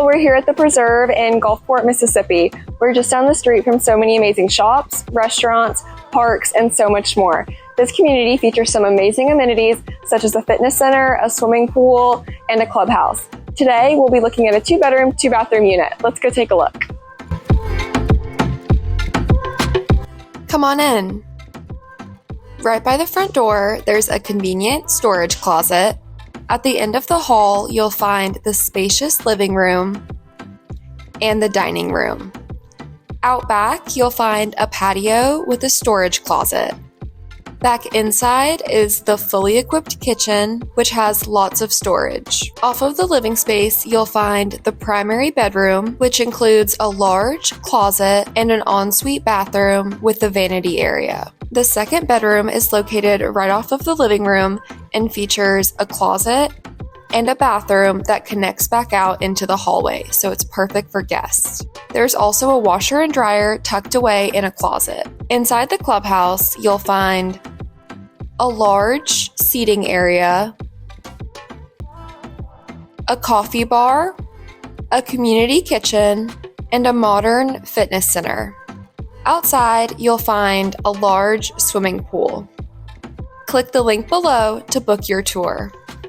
we're here at the Preserve in Gulfport, Mississippi. We're just down the street from so many amazing shops, restaurants, parks, and so much more. This community features some amazing amenities such as a fitness center, a swimming pool, and a clubhouse. Today, we'll be looking at a 2-bedroom, 2-bathroom unit. Let's go take a look. Come on in. Right by the front door, there's a convenient storage closet. At the end of the hall, you'll find the spacious living room and the dining room. Out back, you'll find a patio with a storage closet. Back inside is the fully equipped kitchen, which has lots of storage. Off of the living space, you'll find the primary bedroom, which includes a large closet and an ensuite bathroom with the vanity area. The second bedroom is located right off of the living room and features a closet and a bathroom that connects back out into the hallway, so it's perfect for guests. There's also a washer and dryer tucked away in a closet. Inside the clubhouse, you'll find a large seating area, a coffee bar, a community kitchen, and a modern fitness center. Outside, you'll find a large swimming pool. Click the link below to book your tour.